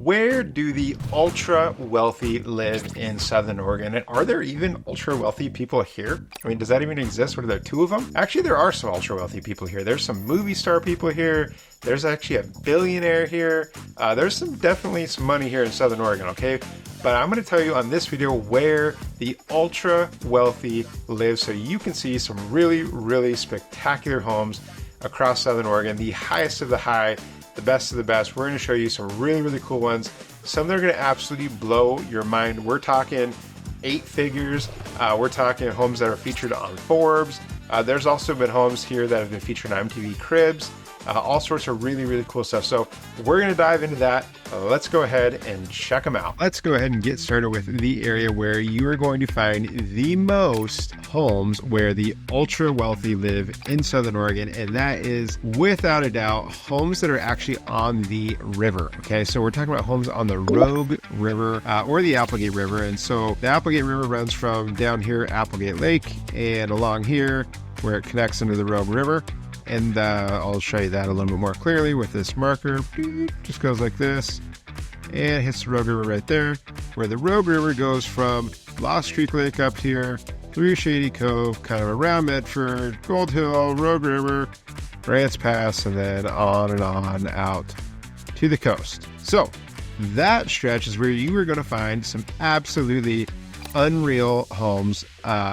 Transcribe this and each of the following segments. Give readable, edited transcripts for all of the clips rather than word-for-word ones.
Where do the ultra wealthy live in Southern Oregon? And are there even ultra wealthy people here? I mean, does that even exist? What are there, two of them? Actually, there are some ultra wealthy people here. There's some movie star people here. There's actually a billionaire here. There's definitely some money here in Southern Oregon, okay? But I'm going to tell you on this video where the ultra wealthy live so you can see some really, really spectacular homes across Southern Oregon, the highest of the high, the best of the best. We're going to show you some really, really cool ones. Some that are going to absolutely blow your mind. We're talking 8 figures. We're talking homes that are featured on Forbes. There's also been homes here that have been featured on MTV Cribs. All sorts of really, really cool stuff. So we're going to dive into that. Let's go ahead and check them out. Let's go ahead and get started with the area where you are going to find the most homes where the ultra wealthy live in Southern Oregon. And that is without a doubt homes that are actually on the river. Okay, so we're talking about homes on the Rogue River or the Applegate River. And so the Applegate River runs from down here, Applegate Lake, and along here where it connects into the Rogue River. And I'll show you that a little bit more clearly with this marker. Just goes like this and hits the Rogue River right there, where the Rogue River goes from Lost Creek Lake up here through Shady, Cove, kind of around Medford, Gold Hill, Rogue River, Grants Pass, and then on out to the coast. So that stretch is where you are going to find some absolutely unreal homes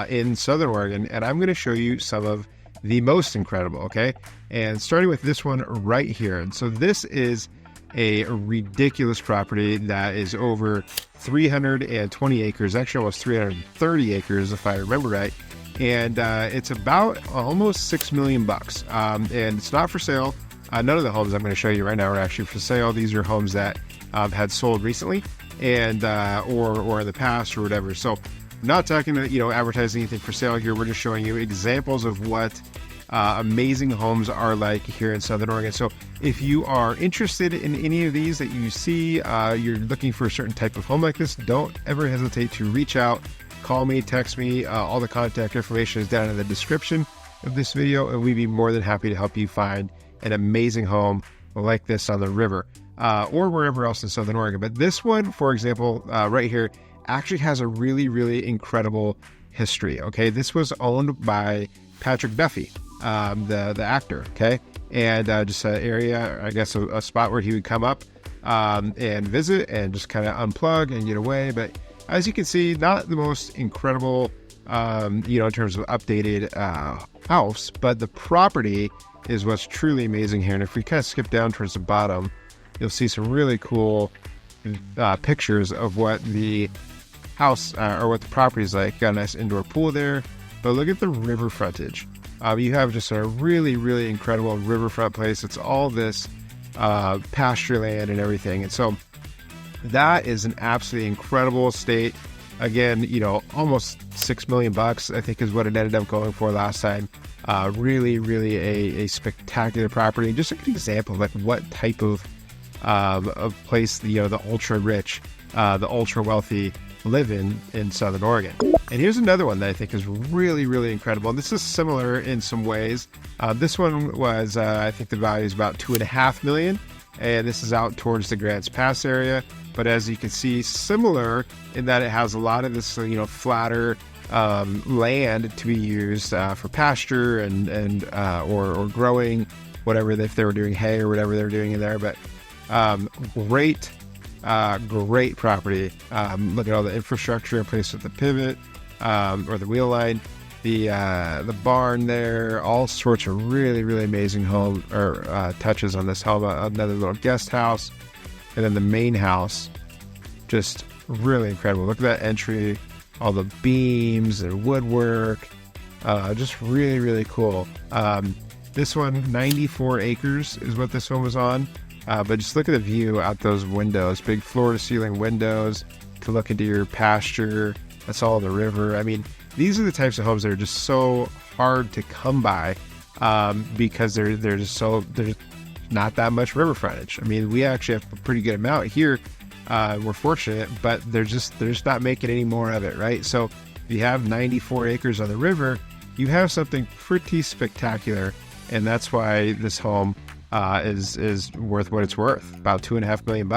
in Southern Oregon, and I'm going to show you some of the most incredible, okay? And starting with this one right here. And so this is a ridiculous property that is over 320 acres, actually almost 330 acres if I remember right. And it's about almost $6 million. And it's not for sale. None of the homes I'm going to show you right now are actually for sale. These are homes that had sold recently and or in the past or whatever. So not talking to, advertising anything for sale here. We're just showing you examples of what amazing homes are like here in Southern Oregon. So if you are interested in any of these that you see, you're looking for a certain type of home like this, don't ever hesitate to reach out, call me, text me. All the contact information is down in the description of this video, and we'd be more than happy to help you find an amazing home like this on the river or wherever else in Southern Oregon. But this one, for example, right here, actually has a really, really incredible history. Okay, this was owned by Patrick Duffy, the actor. Okay, and just an area, I guess, a spot where he would come up and visit and just kind of unplug and get away. But as you can see, not the most incredible, in terms of updated house, but the property is what's truly amazing here. And if we kind of skip down towards the bottom, you'll see some really cool pictures of what the house or what the property is like. Got a nice indoor pool there, but look at the river frontage. You have just a really, really incredible riverfront place. It's all this pasture land and everything, and so that is an absolutely incredible estate. Again, almost $6 million, I think, is what it ended up going for last time. Really, really a spectacular property. Just an example of like what type of place the ultra rich, the ultra wealthy live in Southern Oregon. And here's another one that I think is really, really incredible. And this is similar in some ways. This one was, I think the value is about $2.5 million. And this is out towards the Grants Pass area. But as you can see, similar in that it has a lot of this, flatter land to be used for pasture and or growing whatever, if they were doing hay or whatever they were doing in there. But great property. Look at all the infrastructure in place with the pivot or the wheel line, the barn there, all sorts of really, really amazing home or touches on this home. Another little guest house, and then the main house, just really incredible. Look at that entry, all the beams and woodwork, just really, really cool. This one, 94 acres is what this one was on. But just look at the view out those windows, big floor-to-ceiling windows to look into your pasture. That's all the river. I mean, these are the types of homes that are just so hard to come by because there's not that much river frontage. I mean, we actually have a pretty good amount here. We're fortunate, but they're just not making any more of it, right? So if you have 94 acres on the river, you have something pretty spectacular, and that's why this home is worth what it's worth, about $2.5 million.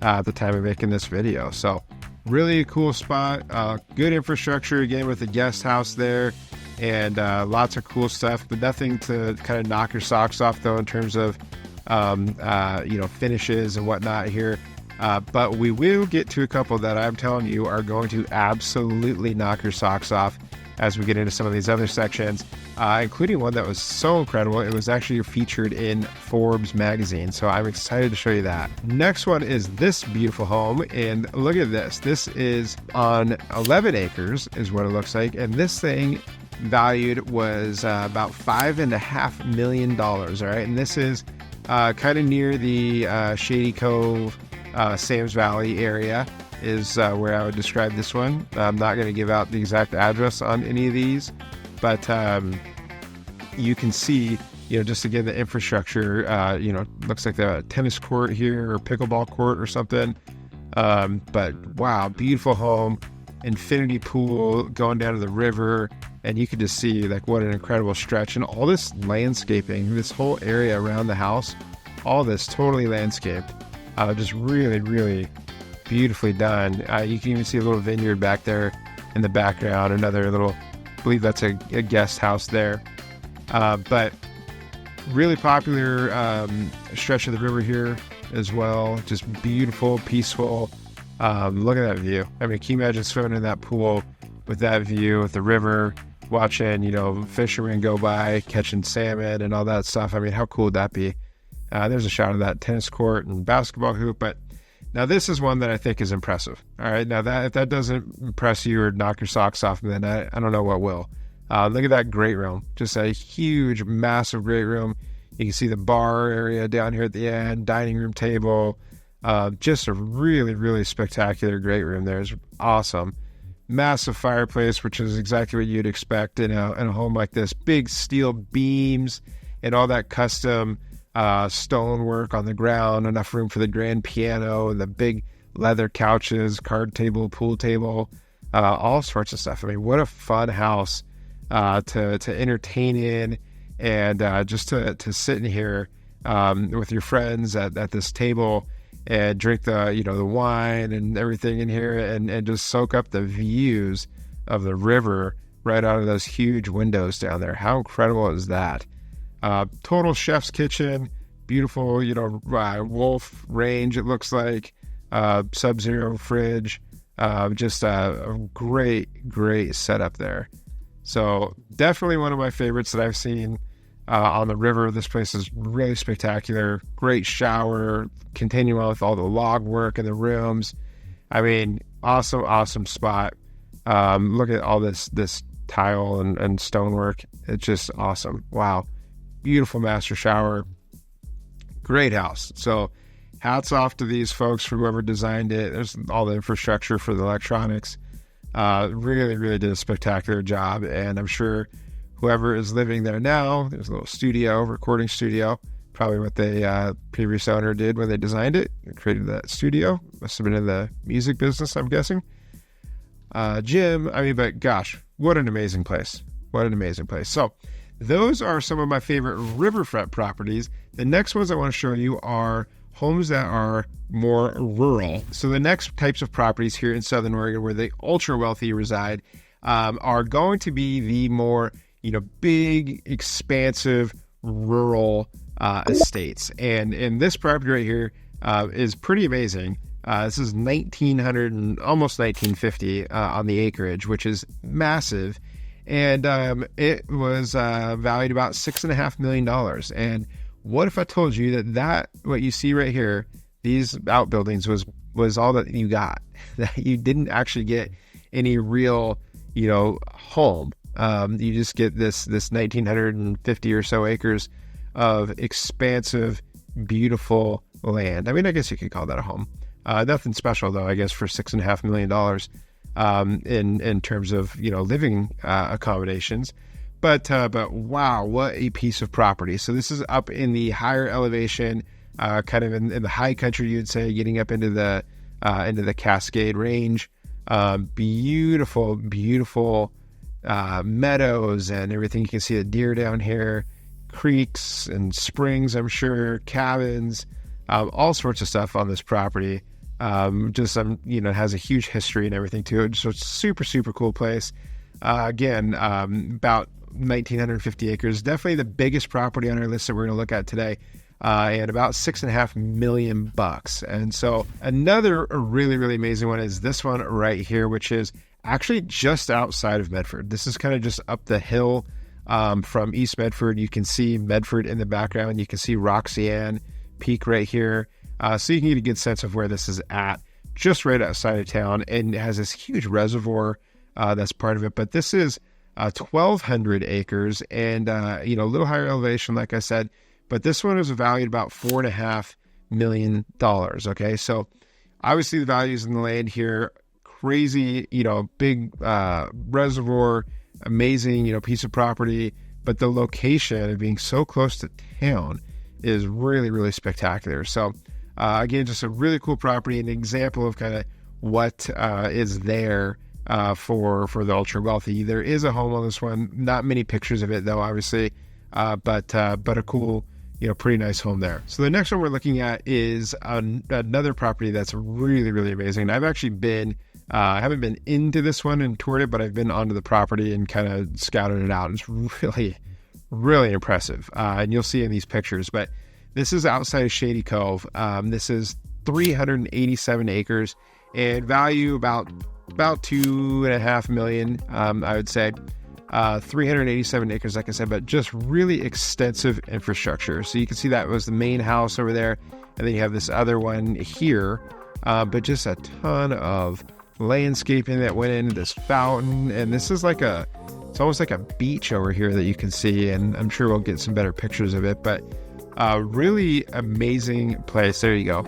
at the time of making this video. So really a cool spot, good infrastructure again with the guest house there, and lots of cool stuff, but nothing to kind of knock your socks off though in terms of finishes and whatnot here. But we will get to a couple that I'm telling you are going to absolutely knock your socks off as we get into some of these other sections, including one that was so incredible. It was actually featured in Forbes magazine. So I'm excited to show you that. Next one is this beautiful home. And look at this. This is on 11 acres is what it looks like. And this thing valued was about $5.5 million. All right. And this is kind of near the Shady, Cove, Sam's Valley area is where I would describe this one. I'm not going to give out the exact address on any of these, but you can see, just again, the infrastructure, looks like the tennis court here or pickleball court or something. But wow, beautiful home, infinity pool going down to the river. And you can just see like what an incredible stretch, and all this landscaping, this whole area around the house, all this totally landscaped. Just really, really beautifully done. You can even see a little vineyard back there in the background, another little, I believe that's a guest house there. But really popular stretch of the river here as well. Just beautiful, peaceful. Look at that view. I mean, can you imagine swimming in that pool with that view, with the river, watching, fishermen go by, catching salmon and all that stuff. I mean, how cool would that be? There's a shot of that tennis court and basketball hoop, but now this is one that I think is impressive. All right, now that if that doesn't impress you or knock your socks off, then I don't know what will. Look at that great room, just a huge, massive great room. You can see the bar area down here at the end, dining room table, just a really, really spectacular great room there. It's awesome. Massive fireplace, which is exactly what you'd expect in a home like this. Big steel beams and all that custom stonework on the ground, enough room for the grand piano and the big leather couches, card table, pool table, all sorts of stuff. I mean, what a fun house to entertain in, and just to sit in here with your friends at this table and drink the wine and everything in here, and just soak up the views of the river right out of those huge windows down there. How incredible is that? Total chef's kitchen, beautiful, wolf range, it looks like, sub-zero fridge, just a great setup there. So definitely one of my favorites that I've seen on the river. This place is really spectacular. Great shower, continue on with all the log work in the rooms. I mean, awesome spot. Look at all this tile and stonework. It's just awesome. Wow. Beautiful master shower. Great house. So hats off to these folks for whoever designed it. There's all the infrastructure for the electronics. Really did a spectacular job. And I'm sure whoever is living there now, there's a little studio, recording studio, probably what the previous owner did when they designed it and created that studio. Must have been in the music business, I'm guessing. Gym, but gosh, what an amazing place. So those are some of my favorite riverfront properties. The next ones I want to show you are homes that are more rural. So the next types of properties here in Southern Oregon where the ultra wealthy reside are going to be the more, big, expansive, rural estates. And this property right here is pretty amazing. This is 1900 and almost 1950 on the acreage, which is massive. And it was valued about $6.5 million. And what if I told you that what you see right here, these outbuildings was all that you got, that you didn't actually get any real, home. You just get this 1950 or so acres of expansive, beautiful land. I guess you could call that a home. Nothing special though, I guess, for $6.5 million in terms of living accommodations. But wow, what a piece of property. So this is up in the higher elevation, kind of in the high country, you'd say, getting up into the Cascade Range. Beautiful meadows and everything. You can see the deer down here, creeks and springs, I'm sure, cabins, all sorts of stuff on this property. Just has a huge history and everything to it. So it's super, super cool place. Again, about 1,950 acres. Definitely the biggest property on our list that we're going to look at today. And about $6.5 million. And so another really, really amazing one is this one right here, which is actually just outside of Medford. This is kind of just up the hill from East Medford. You can see Medford in the background. You can see Roxanne Peak right here. So you can get a good sense of where this is at, just right outside of town. And it has this huge reservoir that's part of it. But this is 1,200 acres and, a little higher elevation, like I said. But this one is valued about $4.5 million. Okay, so obviously the values in the land here, crazy, big reservoir, amazing, piece of property. But the location of being so close to town is really, really spectacular. So again, just a really cool property, an example of kind of what is there for the ultra wealthy. There is a home on this one, not many pictures of it though, obviously, but a cool, pretty nice home there. So the next one we're looking at is another property that's really, really amazing. I've actually been, I haven't been into this one and toured it, but I've been onto the property and kind of scouted it out. It's really, really impressive. And you'll see in these pictures, but this is outside of Shady Cove. This is 387 acres and value about $2.5 million, I would say. 387 acres, like I said, but just really extensive infrastructure. So you can see that was the main house over there. And then you have this other one here, but just a ton of landscaping that went into this fountain. And this is it's almost like a beach over here that you can see. And I'm sure we'll get some better pictures of it, but really amazing place. There you go.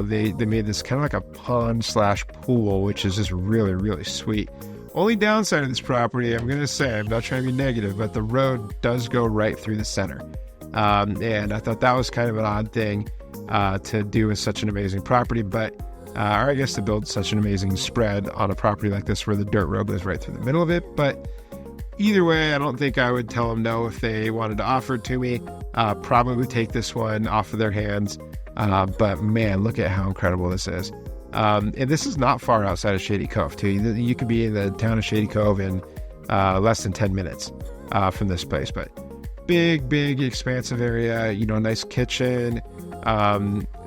They made this kind of like a pond / pool, which is just really, really sweet. Only downside of this property, I'm going to say, I'm not trying to be negative, but the road does go right through the center. And I thought that was kind of an odd thing to do with such an amazing property, but or I guess to build such an amazing spread on a property like this where the dirt road goes right through the middle of it. But either way, I don't think I would tell them no if they wanted to offer it to me. Probably take this one off of their hands. But man, look at how incredible this is. And this is not far outside of Shady Cove too. You could be in the town of Shady Cove in less than 10 minutes from this place. But big, expansive area, nice kitchen,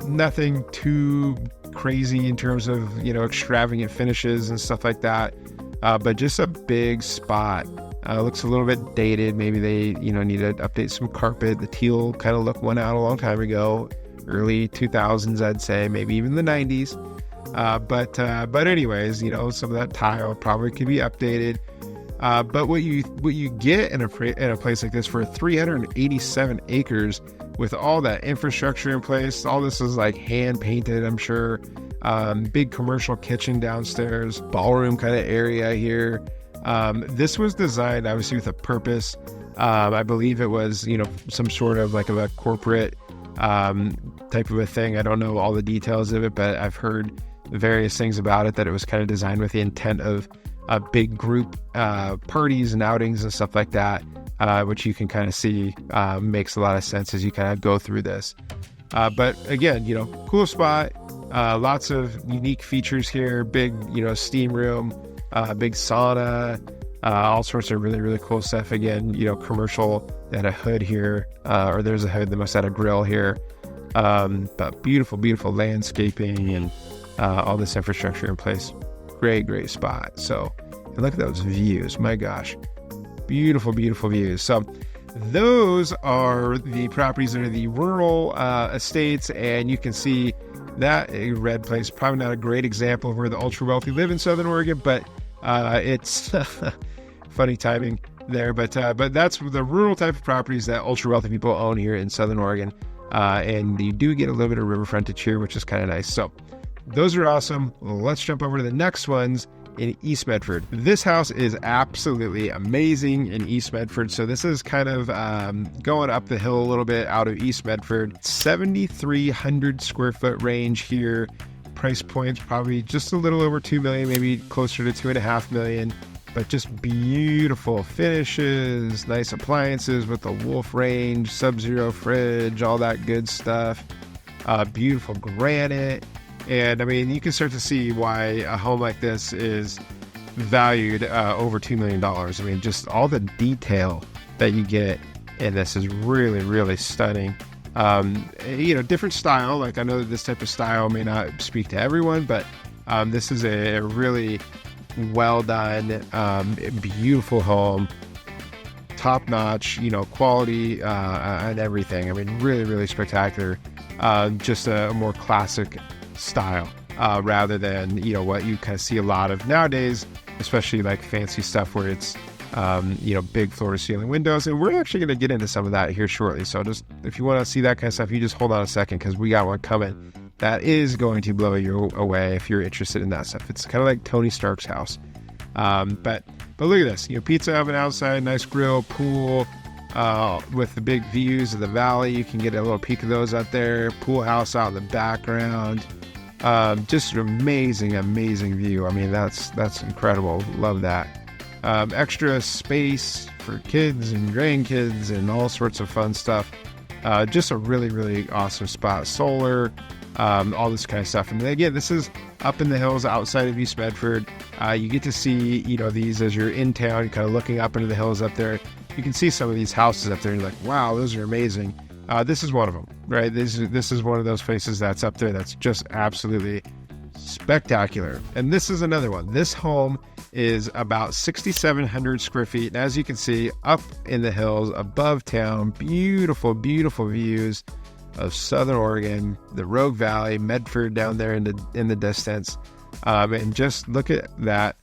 nothing too crazy in terms of, extravagant finishes and stuff like that. But just a big spot. Looks a little bit dated. Maybe they, need to update some carpet. The teal kind of look went out a long time ago, early 2000s, I'd say, maybe even the 90s. But anyways, some of that tile probably could be updated. But what you get in a place like this for 387 acres with all that infrastructure in place, all this is like hand painted, I'm sure. Big commercial kitchen downstairs, ballroom kind of area here. This was designed obviously with a purpose. I believe it was, some sort of like a corporate type of a thing. I don't know all the details of it, but I've heard various things about it, that it was kind of designed with the intent of big group parties and outings and stuff like that, which you can kind of see makes a lot of sense as you kind of go through this. But again, cool spot, lots of unique features here, big, steam room, big sauna, all sorts of really, really cool stuff. Again, commercial, they had a hood here, or there's a hood, they must have had a grill here. But beautiful landscaping and all this infrastructure in place. Great spot. So, and look at those views. My gosh, beautiful views. So those are the properties that are the rural estates, and you can see that a red place, probably not a great example of where the ultra wealthy live in Southern Oregon, but it's funny timing there. But that's the rural type of properties that ultra wealthy people own here in Southern Oregon. And you do get a little bit of river frontage here, which is kind of nice. So those are awesome. Let's jump over to the next ones in East Medford. This house is absolutely amazing in East Medford. So this is kind of going up the hill a little bit out of East Medford. 7,300 square foot range here. Price point's probably just a little over 2 million, maybe closer to 2.5 million. But just beautiful finishes, nice appliances with the Wolf range, Sub-Zero fridge, all that good stuff. Beautiful granite. And I mean, you can start to see why a home like this is valued over $2 million. I mean, just all the detail that you get in this is really, really stunning. Different style. Like, I know that this type of style may not speak to everyone, but this is a really well done, beautiful home, top notch, quality and everything. I mean, really, really spectacular. Just a more classic style rather than what you kind of see a lot of nowadays, especially like fancy stuff where it's big floor to ceiling windows. And we're actually going to get into some of that here shortly. So just if you want to see that kind of stuff, you just hold on a second, because we got one coming that is going to blow you away if you're interested in that stuff. It's kind of like Tony Stark's house. But look at this, pizza oven outside, nice grill, pool, with the big views of the valley. You can get a little peek of those out there. Pool house out in the background. Just an amazing view. I mean, that's incredible. Love that. Extra space for kids and grandkids and all sorts of fun stuff. Just a really, really awesome spot. Solar, all this kind of stuff. And again, this is up in the hills outside of East Medford. You get to see, these as you're in town, kind of looking up into the hills up there. You can see some of these houses up there and you're like, wow, those are amazing. This is one of them, right? This is one of those places that's up there that's just absolutely spectacular. And this is another one. This home is about 6,700 square feet. And as you can see, up in the hills above town, beautiful, beautiful views of Southern Oregon, the Rogue Valley, Medford down there in the distance. And just look at that,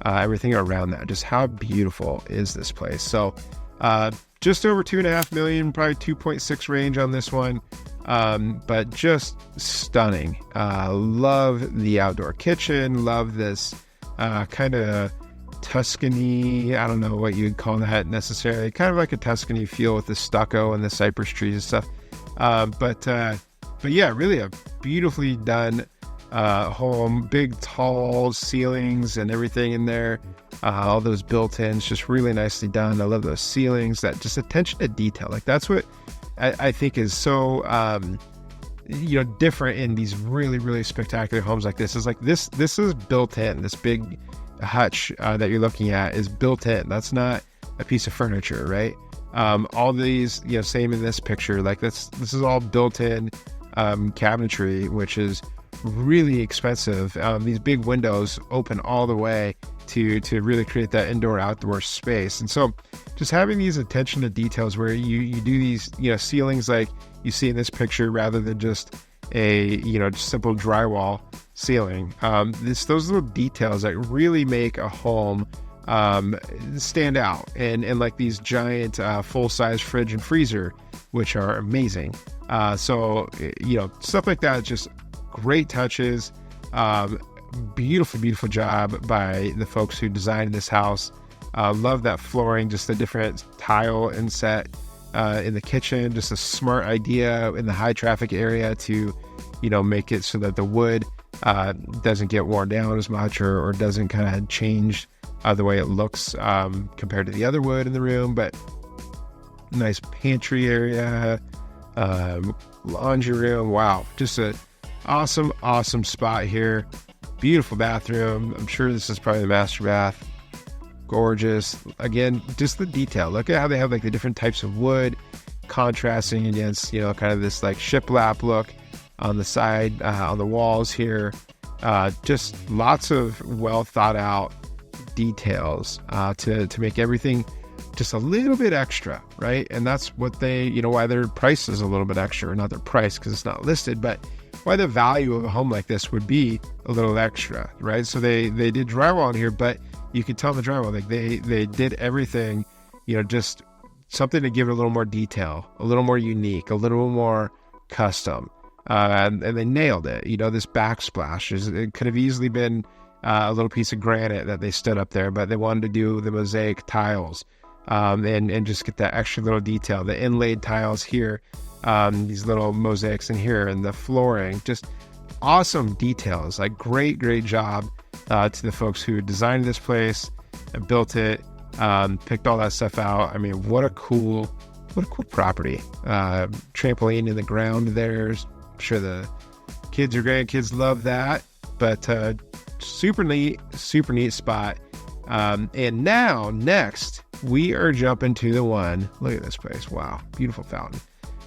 everything around that. Just how beautiful is this place? So just over 2.5 million, probably 2.6 range on this one. But just stunning. Love the outdoor kitchen. Love this kind of Tuscany, I don't know what you'd call that necessarily. Kind of like a Tuscany feel with the stucco and the cypress trees and stuff. But yeah, really a beautifully done home. Big, tall ceilings and everything in there. All those built-ins, just really nicely done. I love those ceilings. That just attention to detail. Like, that's what I think is so different in these really, really spectacular homes like this. Is like this is built in. This big hutch that you're looking at is built in. That's not a piece of furniture, right? All these, same in this picture. Like, this is all built in cabinetry, which is really expensive. These big windows open all the way to really create that indoor-outdoor space. And so just having these attention to details where you do these, ceilings like you see in this picture, rather than just a, just simple drywall ceiling. Those little details that really make a home stand out. And like these giant full-size fridge and freezer, which are amazing. So, stuff like that, just great touches. Beautiful job by the folks who designed this house. Love that flooring, just the different tile inset in the kitchen. Just a smart idea in the high traffic area to, make it so that the wood doesn't get worn down as much or doesn't kind of change the way it looks compared to the other wood in the room. But nice pantry area, laundry room. Wow, just a awesome spot here. Beautiful bathroom. I'm sure this is probably the master bath. Gorgeous. Again, just the detail. Look at how they have like the different types of wood contrasting against, kind of this like shiplap look on the side, on the walls here. Just lots of well thought out details to make everything just a little bit extra, right? And that's what they, why their price is a little bit extra. Or not their price because it's not listed, but why the value of a home like this would be a little extra, right? So they did drywall in here, but you could tell the drywall, like they did everything, just something to give it a little more detail, a little more unique, a little more custom. And they nailed it. This backsplash it could have easily been a little piece of granite that they stood up there, but they wanted to do the mosaic tiles and just get that extra little detail, the inlaid tiles here. These little mosaics in here and the flooring, just awesome details. Like great job to the folks who designed this place and built it, picked all that stuff out. I mean, what a cool property. Trampoline in the ground there. I'm sure the Kids or grandkids love that. But super neat spot. And now, next, we are jumping to the one. Look at this place. Wow. Beautiful fountain.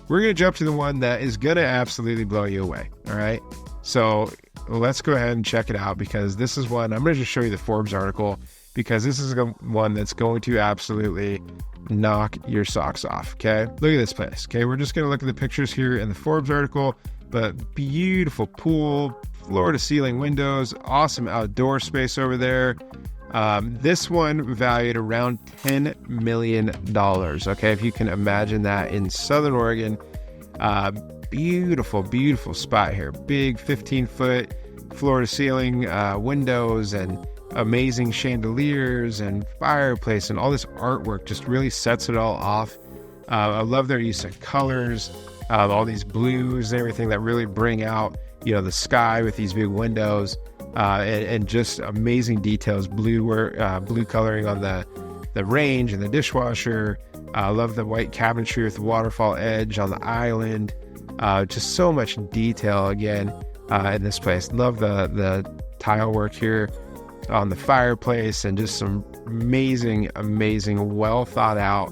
We're going to jump to the one that is going to absolutely blow you away. All right. So let's go ahead and check it out, because this is one. I'm going to just show you the Forbes article, because this is one that's going to absolutely knock your socks off. Okay. Look at this place. Okay. We're just going to look at the pictures here in the Forbes article, but beautiful pool, floor to ceiling windows, awesome outdoor space over there. This one valued around $10 million. Okay. If you can imagine that, in Southern Oregon, beautiful spot here. Big 15-foot floor to ceiling, windows, and amazing chandeliers and fireplace, and all this artwork just really sets it all off. I love their use of colors, all these blues and everything that really bring out, the sky with these big windows, and just amazing details. Blue coloring on the range and the dishwasher. I love the white cabinetry with the waterfall edge on the island. Just so much detail again in this place. Love the tile work here on the fireplace, and just some amazing, well thought out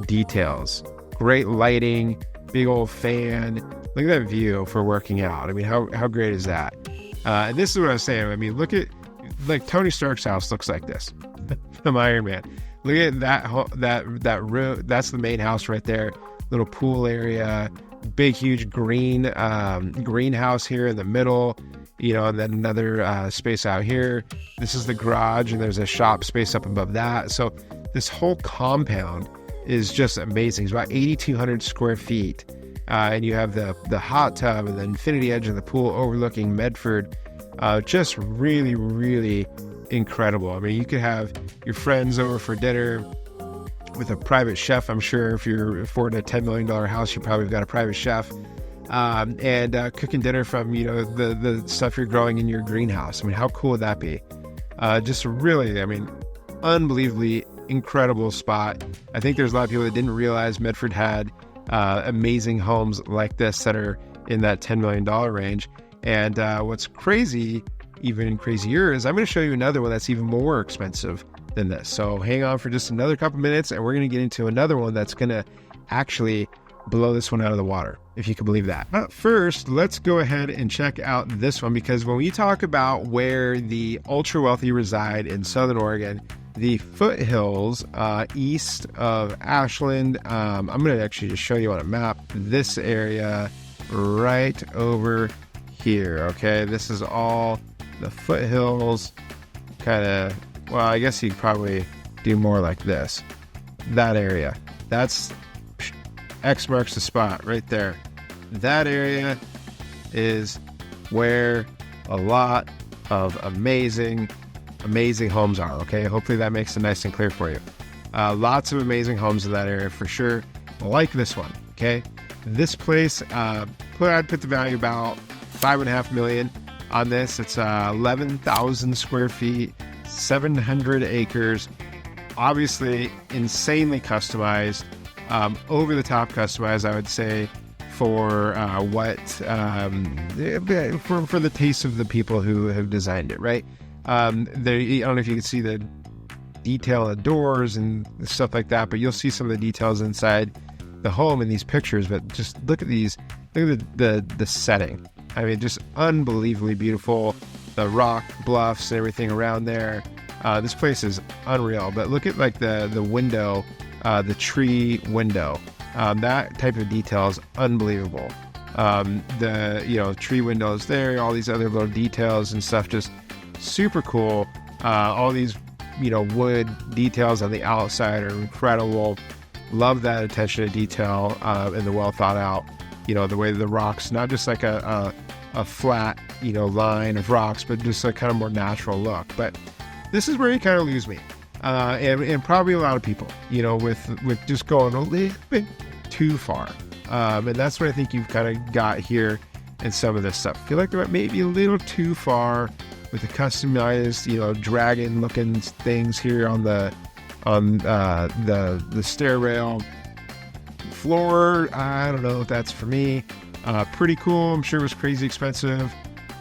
details. Great lighting, big old fan. Look at that view for working out. I mean, how great is that? And this is what I was saying. I mean, look at, like, Tony Stark's house looks like this from Iron Man. Look at that room. That's the main house right there. Little pool area, big, huge greenhouse here in the middle, and then another space out here. This is the garage, and there's a shop space up above that. So this whole compound is just amazing. It's about 8,200 square feet. And you have the hot tub and the infinity edge of the pool overlooking Medford. Just really incredible. I mean, you could have your friends over for dinner with a private chef. I'm sure if you're affording a $10 million house, you probably got a private chef. And cooking dinner from, the stuff you're growing in your greenhouse. I mean, how cool would that be? Just really, unbelievably incredible spot. I think there's a lot of people that didn't realize Medford had amazing homes like this that are in that $10 million range. And what's crazy, even crazier, is I'm going to show you another one that's even more expensive than this. So hang on for just another couple minutes, and we're going to get into another one that's going to actually blow this one out of the water, if you can believe that. But first, let's go ahead and check out this one, because when we talk about where the ultra wealthy reside in Southern Oregon, the Foothills, east of Ashland, I'm going to actually just show you on a map this area right over here. Okay, this is all the Foothills. Kind of, well, I guess you'd probably do more like this. That area, that's X marks the spot right there. That area is where a lot of amazing homes are. Okay, hopefully that makes it nice and clear for you. Lots of amazing homes in that area for sure, like this one. Okay, this place, I'd put the value about $5.5 million on this. It's 11,000 square feet, 700 acres, obviously insanely customized, over the top customized, I would say, for for the taste of the people who have designed it, right? I don't know if you can see the detail of the doors and stuff like that, but you'll see some of the details inside the home in these pictures. But just look at these. Look at the setting. I mean, just unbelievably beautiful. The rock bluffs and everything around there. This place is unreal. But look at like the window, the tree window. That type of detail is unbelievable. The tree windows there, all these other little details and stuff, just super cool. All these wood details on the outside are incredible. Love that attention to detail, and the well thought out, the way the rocks, not just like a flat line of rocks, but just a kind of more natural look. But this is where you kind of lose me, and probably a lot of people, with just going a little bit too far, and that's what I think you've kind of got here in some of this stuff. I feel like they're maybe a little too far with the customized, dragon looking things here on the stair rail floor. I don't know if that's for me. Pretty cool. I'm sure it was crazy expensive.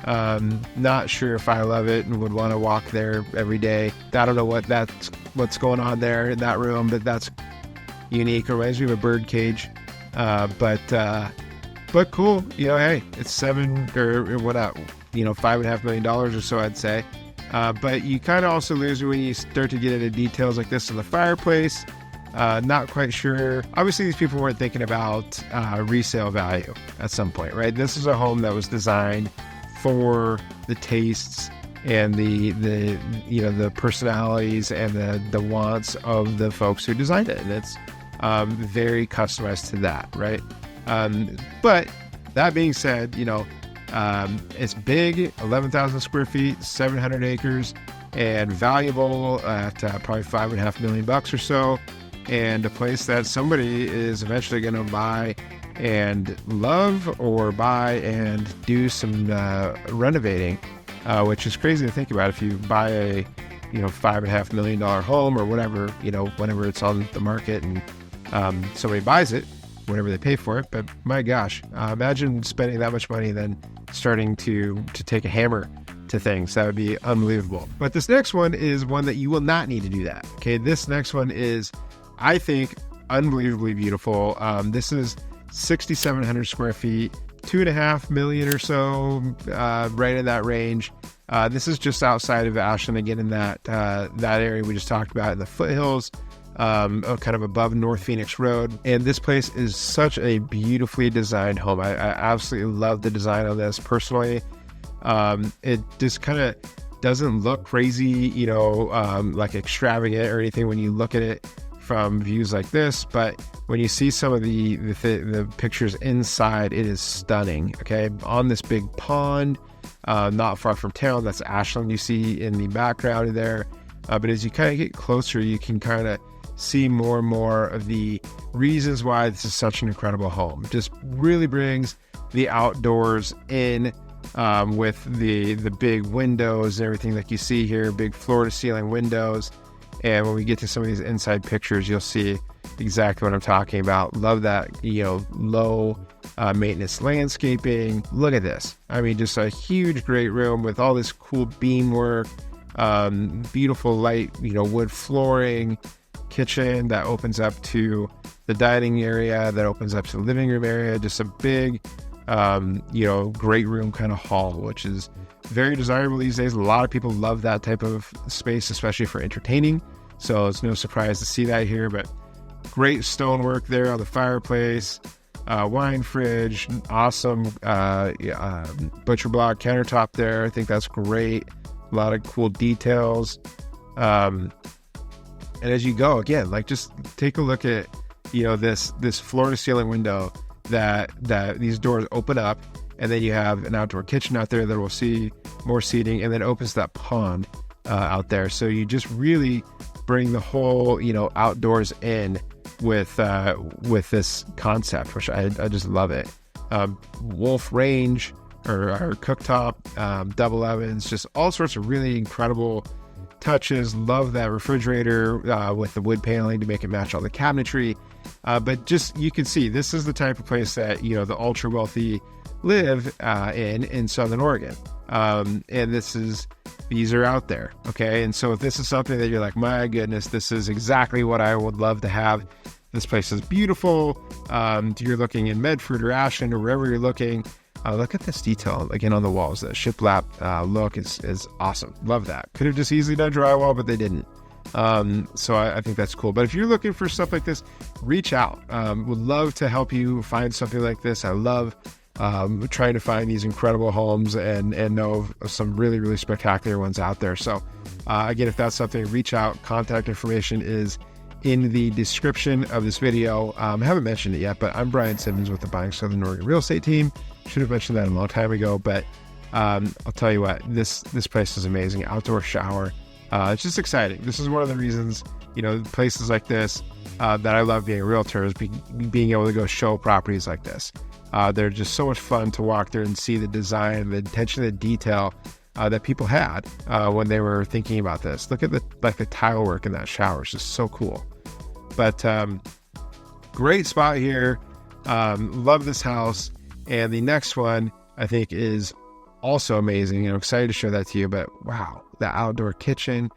Not sure if I love it and would want to walk there every day. I don't know what's going on there in that room, but that's unique. It reminds me of a bird cage. But cool. Hey, it's $5.5 million or so, I'd say. But you kind of also lose when you start to get into details like this in the fireplace. Not quite sure. Obviously, these people weren't thinking about resale value at some point, right? This is a home that was designed for the tastes and the personalities and the wants of the folks who designed it, and it's very customized to that, right? But that being said, it's big, 11,000 square feet, 700 acres, and valuable at probably $5.5 million or so, and a place that somebody is eventually going to buy and love, or buy and do some renovating, which is crazy to think about. If you buy a $5.5 million home or whatever, whenever it's on the market and somebody buys it, whatever they pay for it. But my gosh, imagine spending that much money and then starting to take a hammer to things. That would be unbelievable. But this next one is one that you will not need to do that. Okay, this next one is, I think, unbelievably beautiful. This is 6,700 square feet, $2.5 million or so, right in that range. This is just outside of Ashland, again, in that area we just talked about in the Foothills, kind of above North Phoenix Road. And this place is such a beautifully designed home. I absolutely love the design of this personally. It just kind of doesn't look crazy, like extravagant or anything when you look at it from views like this, but when you see some of the pictures inside, it is stunning. Okay, on this big pond, not far from town, that's Ashland you see in the background there. But as you kind of get closer, you can kind of see more and more of the reasons why this is such an incredible home. Just really brings the outdoors in, with the big windows and everything like you see here, big floor to ceiling windows. And when we get to some of these inside pictures, you'll see exactly what I'm talking about. Love that, low maintenance landscaping. Look at this. I mean, just a huge, great room with all this cool beam work, beautiful light, wood flooring, kitchen that opens up to the dining area, that opens up to the living room area. Just a big, great room kind of hall, which is very desirable these days. A lot of people love that type of space, especially for entertaining. So it's no surprise to see that here, but great stonework there on the fireplace, wine fridge, awesome butcher block countertop there. I think that's great. A lot of cool details. And as you go, again, like just take a look at, this floor to ceiling window that these doors open up, and then you have an outdoor kitchen out there that will see more seating, and then opens that pond out there. So you just really bring the whole, outdoors in with this concept, which I just love it. Wolf range or cooktop, double ovens, just all sorts of really incredible touches. Love that refrigerator with the wood paneling to make it match all the cabinetry. But just, you can see this is the type of place that, the ultra wealthy live in Southern Oregon. And these are out there. Okay. And so if this is something that you're like, my goodness, this is exactly what I would love to have. This place is beautiful. You're looking in Medford or Ashland or wherever you're looking. Look at this detail again on the walls. That shiplap look is awesome. Love that. Could have just easily done drywall, but they didn't. So I think that's cool. But if you're looking for stuff like this, reach out. Would love to help you find something like this. I love trying to find these incredible homes and know of some really, really spectacular ones out there. So again, if that's something, reach out. Contact information is in the description of this video. I haven't mentioned it yet, but I'm Brian Simmons with the Buying Southern Oregon Real Estate Team. Should have mentioned that a long time ago, but I'll tell you what, this place is amazing. Outdoor shower. It's just exciting. This is one of the reasons, places like this that I love being a realtor, is being able to go show properties like this. They're just so much fun to walk there and see the design, the attention to detail that people had when they were thinking about this. Look at the tile work in that shower. It's just so cool. But great spot here. Love this house. And the next one I think is also amazing. And I'm excited to show that to you, but wow, the outdoor kitchen.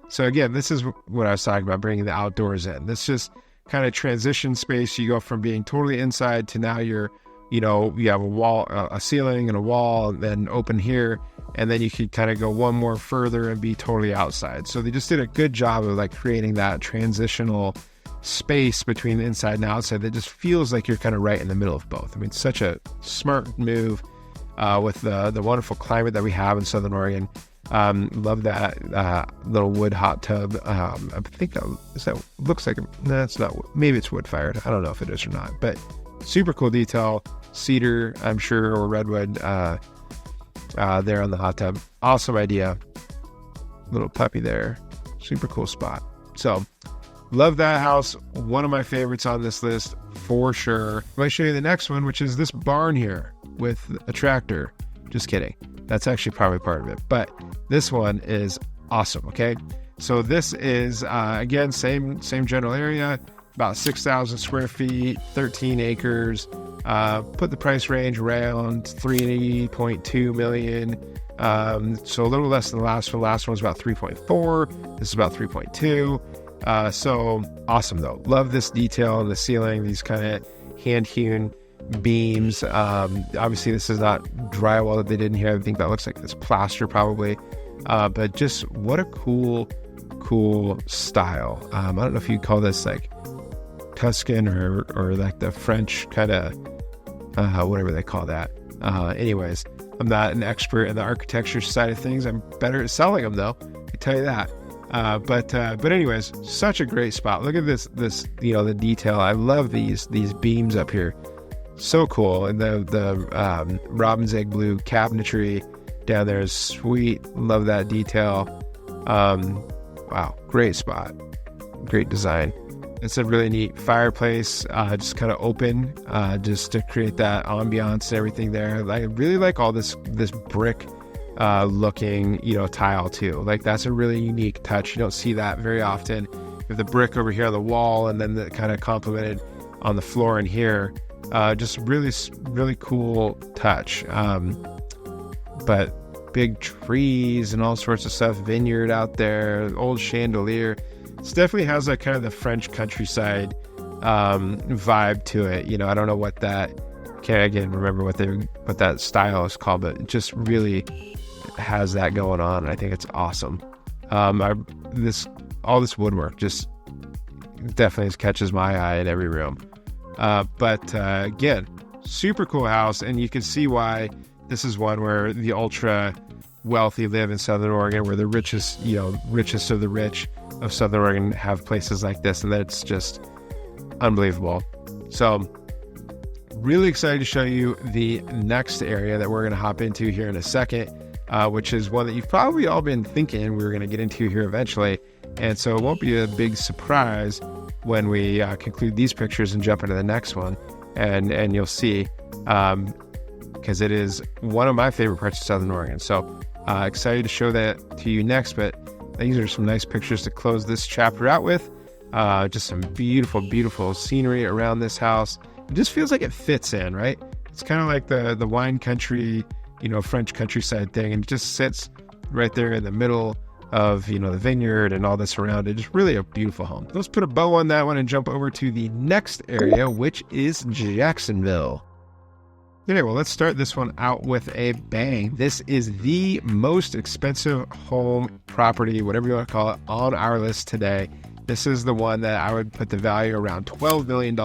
So again, this is what I was talking about, bringing the outdoors in. This just kind of transition space. You go from being totally inside to now you're, you have a wall, a ceiling and a wall, and then open here. And then you could kind of go one more further and be totally outside. So they just did a good job of like creating that transitional space between the inside and outside that just feels like you're kind of right in the middle of both. I mean, such a smart move with the wonderful climate that we have in Southern Oregon. Love that little wood hot tub. I think that looks like no, it's not. Maybe it's wood fired. I don't know if it is or not. But super cool detail. Cedar, I'm sure, or redwood there on the hot tub. Awesome idea. Little puppy there. Super cool spot. So love that house. One of my favorites on this list for sure. I'm going to show you the next one, which is this barn here with a tractor. Just kidding. That's actually probably part of it. But this one is awesome, okay? So this is, again, same general area, about 6,000 square feet, 13 acres. Put the price range around $3.2 million. So a little less than the last one. The last one was about 3.4. This is about 3.2. So awesome, though. Love this detail in the ceiling, these kind of hand-hewn beams. Obviously this is not drywall that they did in here. I think that looks like this plaster probably, but just what a cool style. I don't know if you'd call this like Tuscan or like the French kind of whatever they call that. Anyways, I'm not an expert in the architecture side of things. I'm better at selling them though, I tell you that. But anyways, such a great spot. Look at this the detail. I love these beams up here. So cool. And the robin's egg blue cabinetry down there is sweet. Love that detail. Wow, great spot. Great design. It's a really neat fireplace, just kind of open, just to create that ambiance and everything there. I really like all this brick looking, tile too. Like that's a really unique touch. You don't see that very often. With the brick over here on the wall and then the kind of complemented on the floor in here. Just really cool touch. But big trees and all sorts of stuff, vineyard out there, old chandelier. It definitely has like kind of the French countryside vibe to it. I don't know what that, can't again remember what that style is called, but it just really has that going on. I think it's awesome. All this woodwork just definitely catches my eye in every room. But again, super cool house, and you can see why this is one where the ultra wealthy live in Southern Oregon, where the richest of the rich of Southern Oregon have places like this, and that's just unbelievable. So really excited to show you the next area that we're going to hop into here in a second, which is one that you've probably all been thinking we were going to get into here eventually, and so it won't be a big surprise when we conclude these pictures and jump into the next one, and you'll see, because it is one of my favorite parts of Southern Oregon. So excited to show that to you next, but these are some nice pictures to close this chapter out with. Just some beautiful scenery around this house. It just feels like it fits in, right? It's kind of like the wine country, French countryside thing, and it just sits right there in the middle of, the vineyard and all this around it. Just really a beautiful home. Let's put a bow on that one and jump over to the next area, which is Jacksonville. Okay, well, let's start this one out with a bang. This is the most expensive home property, whatever you want to call it, on our list today. This is the one that I would put the value around $12 million.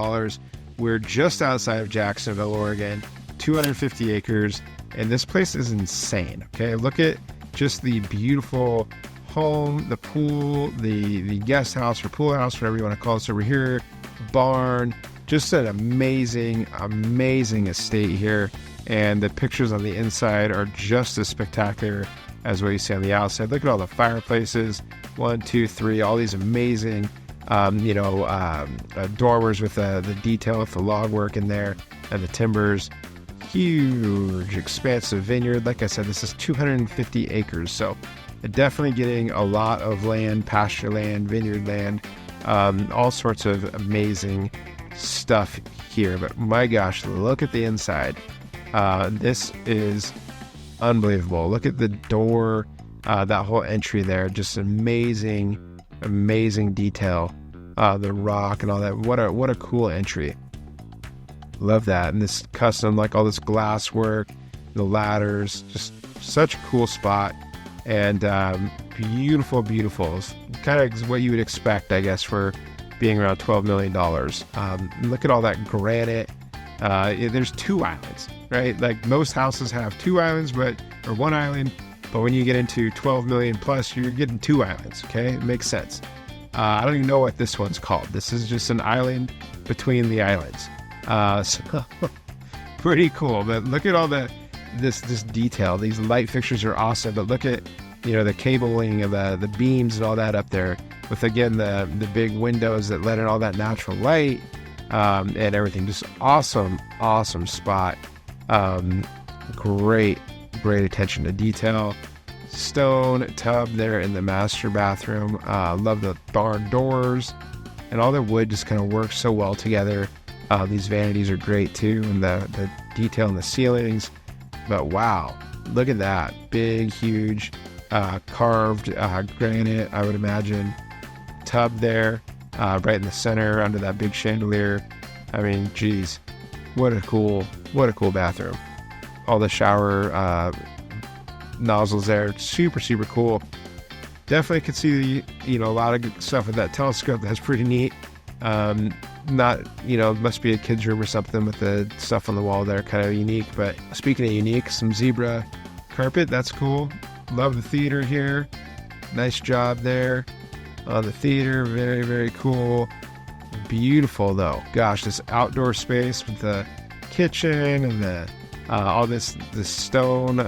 We're just outside of Jacksonville, Oregon, 250 acres, and this place is insane. Okay, look at just the beautiful home, the pool, the guest house or pool house, whatever you want to call it over here, barn. Just an amazing estate here, and the pictures on the inside are just as spectacular as what you see on the outside. Look at all the fireplaces, 1, 2, 3, all these amazing, dormers with the detail with the log work in there and the timbers. Huge, expansive vineyard. Like I said, this is 250 acres, so definitely getting a lot of land, pasture land, vineyard land, all sorts of amazing stuff here. But my gosh, look at the inside. This is unbelievable. Look at the door, that whole entry there, just amazing detail. The rock and all that. What a cool entry. Love that. And this custom, like all this glass work, the ladders, just such a cool spot. And beautiful. It's kind of what you would expect, I guess, for being around $12 million. Look at all that granite. There's 2 islands, right? Like most houses have 2 islands, or 1 island. But when you get into 12 million plus, you're getting 2 islands. Okay, it makes sense. I don't even know what this one's called. This is just an island between the islands. So pretty cool. But look at all this detail. These light fixtures are awesome. But look at the cabling and the beams and all that up there. With again the big windows that let in all that natural light and everything. Just awesome spot. Great attention to detail. Stone tub there in the master bathroom. Love the barn doors, and all the wood just kind of works so well together. These vanities are great too, and the detail in the ceilings. But wow, look at that big, huge carved granite, I would imagine, tub there, right in the center under that big chandelier. I mean, geez, what a cool bathroom. All the shower nozzles there, super cool. Definitely could see a lot of good stuff with that telescope. That's pretty neat. Must be a kid's room or something with the stuff on the wall there, kind of unique. But speaking of unique, some zebra carpet, that's cool. Love the theater here. Nice job there on the theater. Very cool. Beautiful though. Gosh, this outdoor space with the kitchen and the all this stone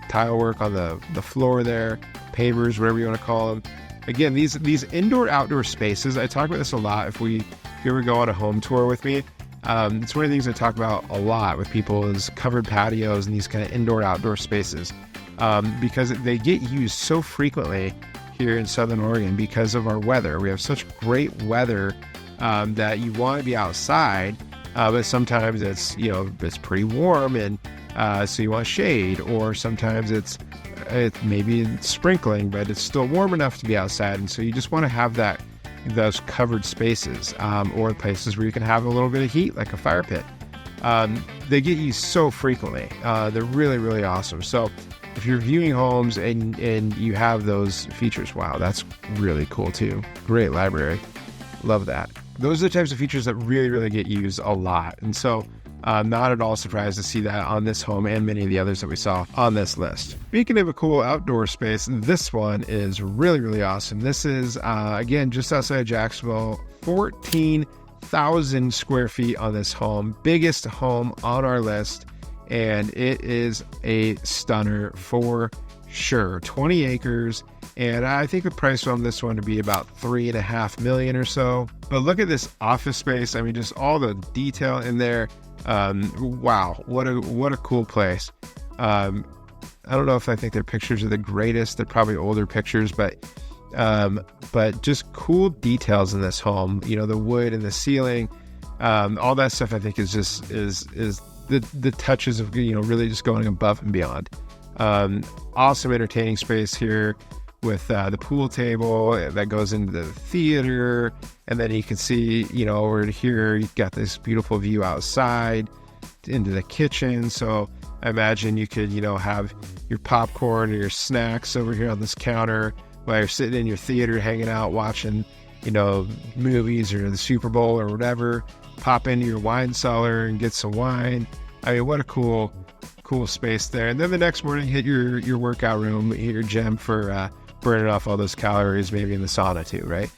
tile work on the floor there, pavers, whatever you want to call them. Again, these indoor outdoor spaces, I talk about this a lot. If you ever go on a home tour with me, it's one of the things I talk about a lot with people is covered patios and these kind of indoor outdoor spaces, because they get used so frequently here in Southern Oregon because of our weather. We have such great weather that you want to be outside, but sometimes it's pretty warm, and so you want shade, or sometimes it's maybe sprinkling, but it's still warm enough to be outside, and so you just want to have those covered spaces, or places where you can have a little bit of heat, like a fire pit. They get used so frequently. They're really awesome. So if you're viewing homes and you have those features, wow, that's really cool too. Great library. Love that. Those are the types of features that really get used a lot. And so not at all surprised to see that on this home and many of the others that we saw on this list. Speaking of a cool outdoor space, this one is really awesome. This is, again, just outside of Jacksonville, 14,000 square feet on this home. Biggest home on our list, and it is a stunner for sure. 20 acres. And I think the price on this one to be about $3.5 million or so. But look at this office space. I mean, just all the detail in there. Wow, what a cool place. I don't know if I think their pictures are the greatest. They're probably older pictures, but just cool details in this home. The wood and the ceiling, all that stuff. I think is just is the touches of really just going above and beyond. Awesome entertaining space here, with the pool table that goes into the theater, and then you can see, over here, you've got this beautiful view outside into the kitchen. So I imagine you could, have your popcorn or your snacks over here on this counter while you're sitting in your theater, hanging out, watching, movies or the Super Bowl or whatever. Pop into your wine cellar and get some wine. I mean, what a cool space there. And then the next morning, hit your workout room, hit your gym for burning off all those calories, maybe in the sauna too, right?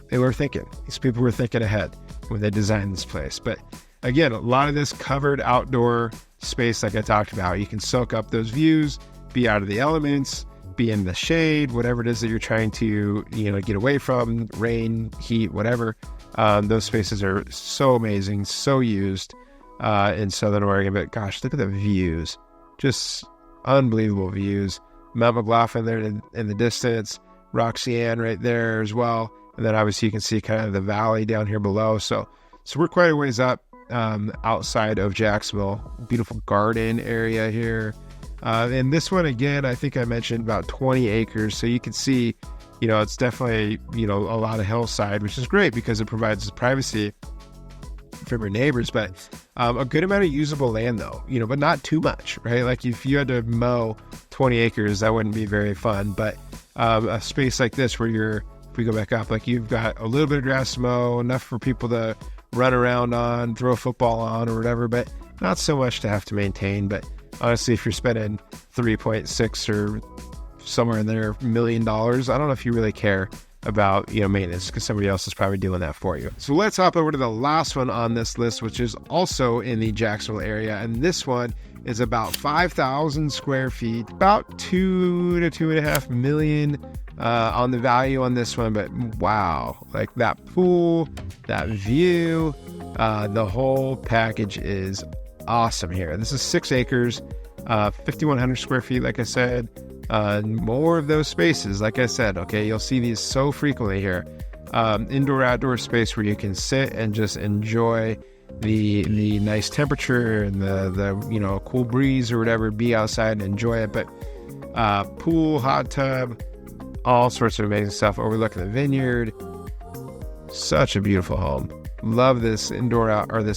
They were thinking. These people were thinking ahead when they designed this place. But again, a lot of this covered outdoor space, like I talked about, you can soak up those views, be out of the elements, be in the shade, whatever it is that you're trying to, get away from, rain, heat, whatever. Those spaces are so amazing, so used in Southern Oregon. But gosh, look at the views. Just unbelievable views. Mount McLaughlin there in the distance, Roxanne right there as well. And then obviously you can see kind of the valley down here below. So we're quite a ways up outside of Jacksonville. Beautiful garden area here. And this one, again, I think I mentioned about 20 acres. So you can see, it's definitely, a lot of hillside, which is great because it provides privacy from your neighbors, but a good amount of usable land though, but not too much, right? Like if you had to mow 20 acres, that wouldn't be very fun. But a space like this where if we go back up, like you've got a little bit of grass to mow, enough for people to run around on, throw a football on or whatever, but not so much to have to maintain. But honestly, if you're spending 3.6 or somewhere in there $1 million, I don't know if you really care about maintenance, because somebody else is probably doing that for you. So let's hop over to the last one on this list, which is also in the Jacksonville area, and this one is about 5,000 square feet, about 2 to 2.5 million on the value on this one. But wow, like that pool, that view, the whole package is awesome here. This is 6 acres, 5,100 square feet, like I said. More of those spaces, like I said, okay, you'll see these so frequently here. Indoor outdoor space where you can sit and just enjoy the nice temperature and the cool breeze or whatever, be outside and enjoy it. But pool, hot tub, all sorts of amazing stuff overlooking the Vineyard. Such a beautiful home. Love this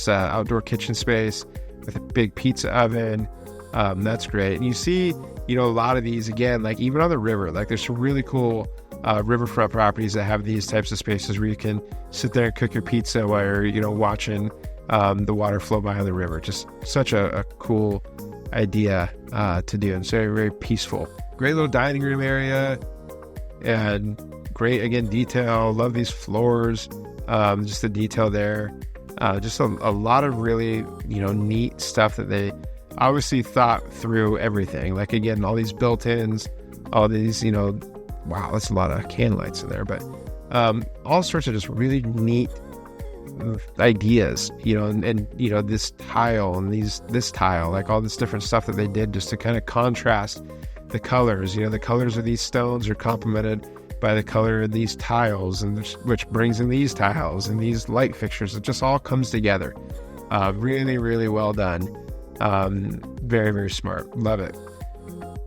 outdoor kitchen space with a big pizza oven. That's great. And you see a lot of these, again, like even on the river, like there's some really cool riverfront properties that have these types of spaces where you can sit there and cook your pizza while you're, watching the water flow by on the river. Just such a cool idea to do. And it's very, very peaceful. Great little dining room area and great, again, detail. Love these floors, just the detail there. Just a lot of really, neat stuff that they obviously thought through everything. Like, again, all these built-ins, all these, wow, that's a lot of can lights in there, but all sorts of just really neat ideas, and this tile and this tile, like all this different stuff that they did just to kind of contrast the colors. The colors of these stones are complemented by the color of these tiles, and which brings in these tiles and these light fixtures. It just all comes together. Really, really well done. Very, very smart. Love it.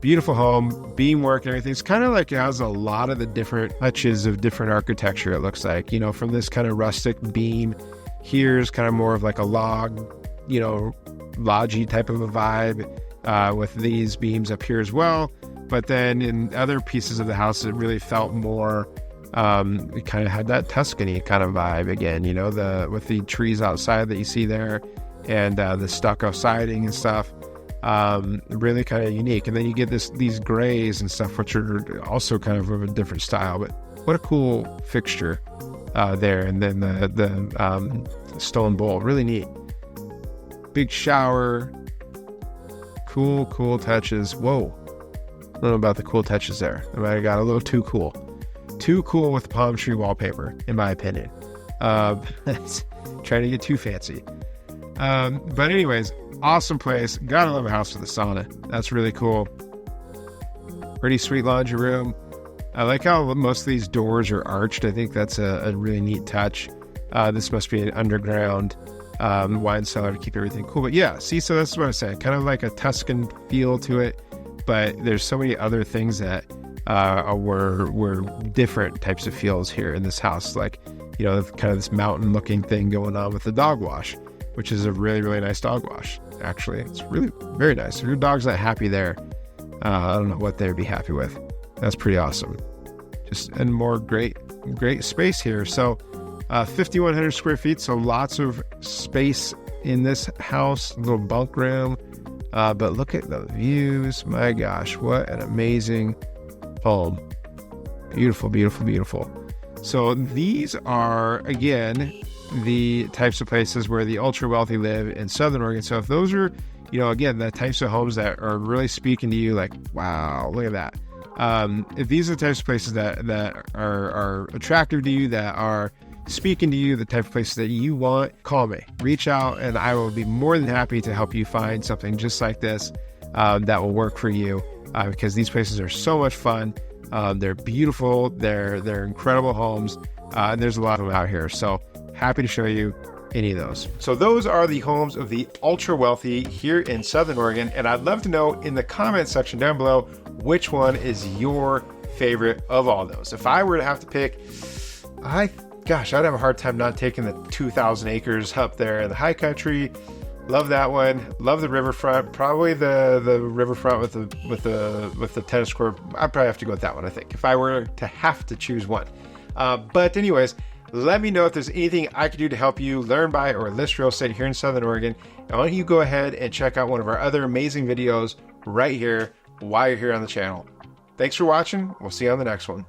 Beautiful home, beam work and everything. It's kind of like it has a lot of the different touches of different architecture, it looks like, from this kind of rustic beam. Here's kind of more of like a log, lodgy type of a vibe, with these beams up here as well. But then in other pieces of the house, it really felt more, it kind of had that Tuscany kind of vibe again, with the trees outside that you see there. And the stucco siding and stuff, really kind of unique. And then you get these grays and stuff, which are also kind of a different style. But what a cool fixture there. And then the stone bowl, really neat. Big shower, cool touches. Whoa, I don't know about the cool touches there. I might have got a little too cool with palm tree wallpaper, in my opinion. Trying to get too fancy. But anyways, awesome place. Gotta love a house with a sauna. That's really cool. Pretty sweet laundry room. I like how most of these doors are arched. I think that's a really neat touch. This must be an underground wine cellar to keep everything cool. But yeah, see, so that's what I said. Kind of like a Tuscan feel to it. But there's so many other things that were different types of feels here in this house. Like, kind of this mountain looking thing going on with the dog wash, which is a really, really nice dog wash, actually. It's really very nice. If your dog's not happy there, I don't know what they'd be happy with. That's pretty awesome. And more great space here. So 5,100 square feet, so lots of space in this house, little bunk room. But look at the views. My gosh, what an amazing home. Beautiful, beautiful, beautiful. So these are, again, the types of places where the ultra wealthy live in Southern Oregon. So if those are, again, the types of homes that are really speaking to you, like, wow, look at that. If these are the types of places that are attractive to you, that are speaking to you, the type of places that you want, call me. Reach out, and I will be more than happy to help you find something just like this that will work for you, because these places are so much fun. They're beautiful. They're incredible homes, and there's a lot of them out here. So happy to show you. any of those. So those are the homes of the ultra wealthy here in Southern Oregon. And I'd love to know in the comments section down below, which one is your favorite of all those. If I were to have to pick, I'd have a hard time not taking the 2,000 acres up there in the high country. Love that one. Love the riverfront. Probably the riverfront with the tennis court. I'd probably have to go with that one, I think, if I were to have to choose one. But anyways, let me know if there's anything I could do to help you learn, buy, or list real estate here in Southern Oregon. And why don't you go ahead and check out one of our other amazing videos right here while you're here on the channel. Thanks for watching. We'll see you on the next one.